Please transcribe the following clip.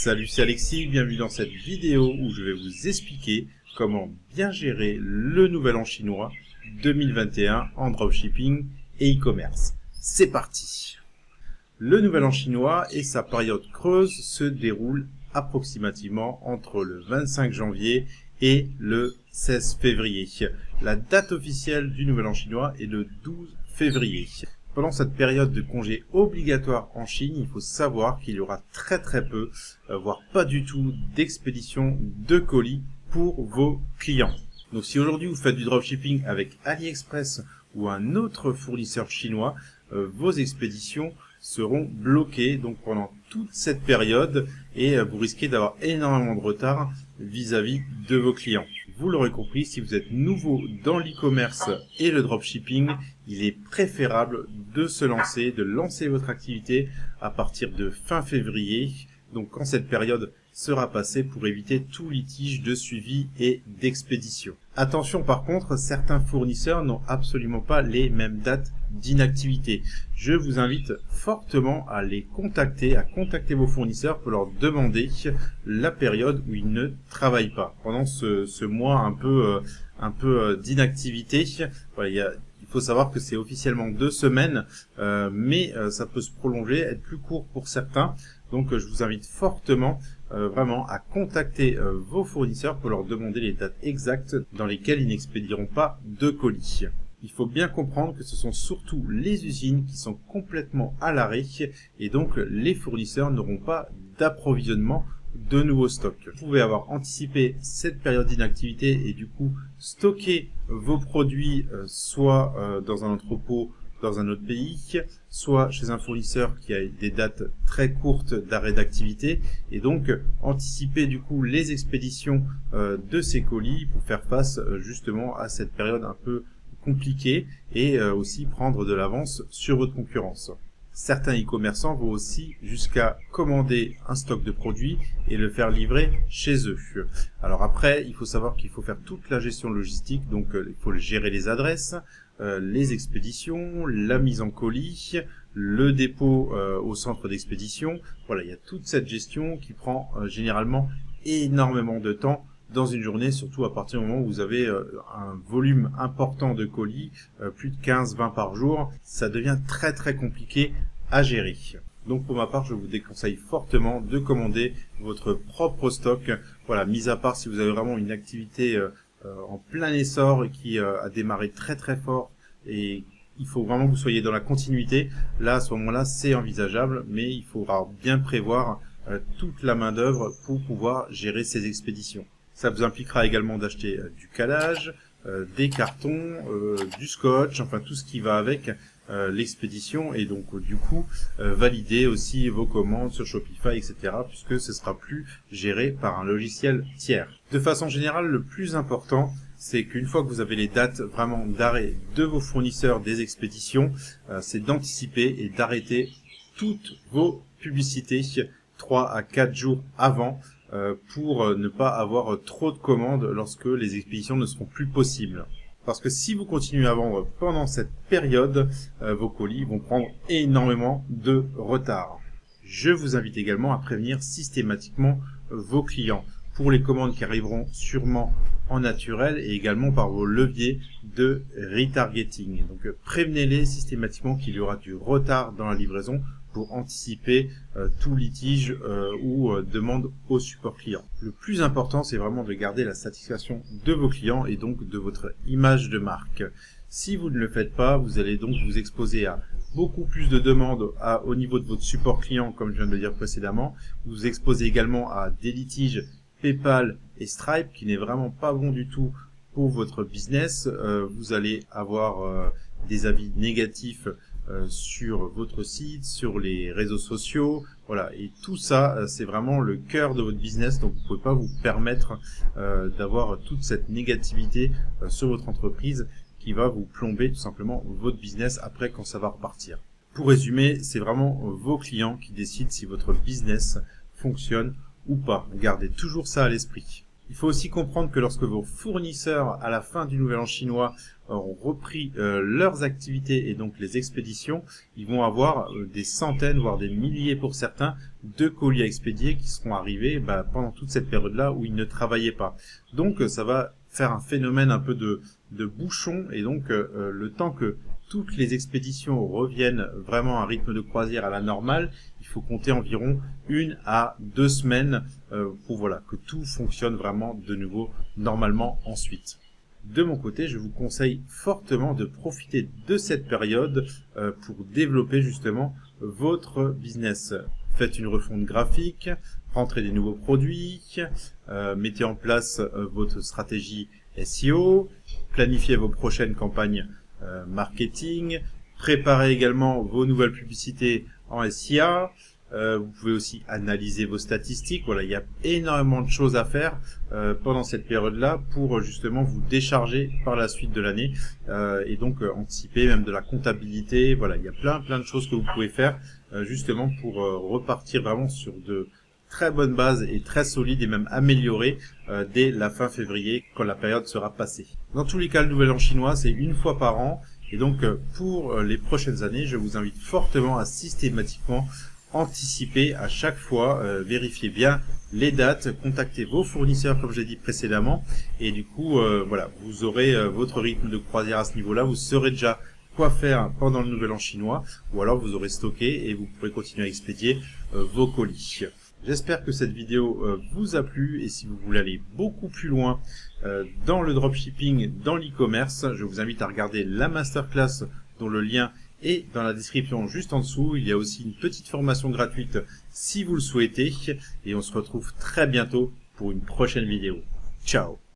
Salut, c'est Alexis, bienvenue dans cette vidéo où je vais vous expliquer comment bien gérer le Nouvel An chinois 2021 en dropshipping et e-commerce. C'est parti! Le Nouvel An chinois et sa période creuse se déroulent approximativement entre le 25 janvier et le 16 février. La date officielle du Nouvel An chinois est le 12 février. Pendant cette période de congé obligatoire en Chine, il faut savoir qu'il y aura très peu, voire pas du tout, d'expédition de colis pour vos clients. Donc si aujourd'hui vous faites du dropshipping avec AliExpress ou un autre fournisseur chinois, vos expéditions seront bloquées donc pendant toute cette période et vous risquez d'avoir énormément de retard vis-à-vis de vos clients. Vous l'aurez compris, si vous êtes nouveau dans l'e-commerce et le dropshipping, il est préférable de se lancer, de lancer votre activité à partir de fin février, donc quand cette période sera passée pour éviter tout litige de suivi et d'expédition. Attention par contre, certains fournisseurs n'ont absolument pas les mêmes dates d'inactivité. Je vous invite fortement à les contacter, à contacter vos fournisseurs pour leur demander la période où ils ne travaillent pas. Pendant ce mois un peu d'inactivité, voilà, il faut savoir que c'est officiellement 2 semaines, mais ça peut se prolonger, être plus court pour certains. Donc je vous invite fortement vraiment à contacter vos fournisseurs pour leur demander les dates exactes dans lesquelles ils n'expédieront pas de colis. Il faut bien comprendre que ce sont surtout les usines qui sont complètement à l'arrêt et donc les fournisseurs n'auront pas d'approvisionnement de nouveaux stocks. Vous pouvez avoir anticipé cette période d'inactivité et du coup stocker vos produits soit dans un entrepôt dans un autre pays, soit chez un fournisseur qui a des dates très courtes d'arrêt d'activité et donc anticiper du coup les expéditions de ces colis pour faire face justement à cette période un peu compliquée et aussi prendre de l'avance sur votre concurrence. Certains e-commerçants vont aussi jusqu'à commander un stock de produits et le faire livrer chez eux. Alors après, il faut savoir qu'il faut faire toute la gestion logistique, donc il faut gérer les adresses, les expéditions, la mise en colis, le dépôt au centre d'expédition. Voilà, il y a toute cette gestion qui prend généralement énormément de temps dans une journée, surtout à partir du moment où vous avez un volume important de colis, plus de 15-20 par jour, ça devient très compliqué à gérer. Donc pour ma part, je vous déconseille fortement de commander votre propre stock. Voilà, mis à part si vous avez vraiment une activité en plein essor et qui a démarré très fort et il faut vraiment que vous soyez dans la continuité. Là, à ce moment-là, c'est envisageable, mais il faudra bien prévoir toute la main d'œuvre pour pouvoir gérer ces expéditions. Ça vous impliquera également d'acheter du calage, des cartons, du scotch, enfin tout ce qui va avec l'expédition et donc du coup valider aussi vos commandes sur Shopify, etc. puisque ce sera plus géré par un logiciel tiers. De façon générale, le plus important, c'est qu'une fois que vous avez les dates vraiment d'arrêt de vos fournisseurs des expéditions, c'est d'anticiper et d'arrêter toutes vos publicités 3 à 4 jours avant pour ne pas avoir trop de commandes lorsque les expéditions ne seront plus possibles. Parce que si vous continuez à vendre pendant cette période, vos colis vont prendre énormément de retard. Je vous invite également à prévenir systématiquement vos clients pour les commandes qui arriveront sûrement en naturel et également par vos leviers de retargeting. Donc prévenez-les systématiquement qu'il y aura du retard dans la livraison pour anticiper tout litige ou demande au support client. Le plus important, c'est vraiment de garder la satisfaction de vos clients et donc de votre image de marque. Si vous ne le faites pas, vous allez donc vous exposer à beaucoup plus de demandes au niveau de votre support client, comme je viens de le dire précédemment. Vous vous exposez également à des litiges PayPal et Stripe, qui n'est vraiment pas bon du tout pour votre business. Vous allez avoir des avis négatifs sur votre site, sur les réseaux sociaux, voilà, et tout ça c'est vraiment le cœur de votre business, donc vous ne pouvez pas vous permettre d'avoir toute cette négativité sur votre entreprise qui va vous plomber tout simplement votre business après quand ça va repartir. Pour résumer, c'est vraiment vos clients qui décident si votre business fonctionne ou pas. Gardez toujours ça à l'esprit. Il faut aussi comprendre que lorsque vos fournisseurs, à la fin du Nouvel An chinois, auront repris leurs activités et donc les expéditions, ils vont avoir des centaines, voire des milliers pour certains, de colis à expédier qui seront arrivés pendant toute cette période-là où ils ne travaillaient pas. Donc ça va faire un phénomène un peu de bouchon, et donc le temps que toutes les expéditions reviennent vraiment à un rythme de croisière à la normale, il faut compter environ 1 à 2 semaines pour que tout fonctionne vraiment de nouveau normalement ensuite. De mon côté, je vous conseille fortement de profiter de cette période pour développer justement votre business. Faites une refonte graphique, rentrez des nouveaux produits, mettez en place votre stratégie SEO, planifiez vos prochaines campagnes marketing, préparez également vos nouvelles publicités en SIA. Vous pouvez aussi analyser vos statistiques. Voilà, il y a énormément de choses à faire pendant cette période-là pour justement vous décharger par la suite de l'année et donc anticiper même de la comptabilité. Voilà, il y a plein de choses que vous pouvez faire justement pour repartir vraiment sur de très bonnes bases et très solides, et même améliorer dès la fin février quand la période sera passée. Dans tous les cas, le Nouvel An chinois, c'est une fois par an, et donc pour les prochaines années, je vous invite fortement à systématiquement anticiper à chaque fois, vérifiez bien les dates, contactez vos fournisseurs comme j'ai dit précédemment, et du coup vous aurez votre rythme de croisière à ce niveau-là, vous saurez déjà quoi faire pendant le Nouvel An chinois, ou alors vous aurez stocké et vous pourrez continuer à expédier vos colis. J'espère que cette vidéo vous a plu, et si vous voulez aller beaucoup plus loin dans le dropshipping, dans l'e-commerce, je vous invite à regarder la masterclass dont le lien est dans la description juste en dessous. Il y a aussi une petite formation gratuite si vous le souhaitez, et on se retrouve très bientôt pour une prochaine vidéo. Ciao!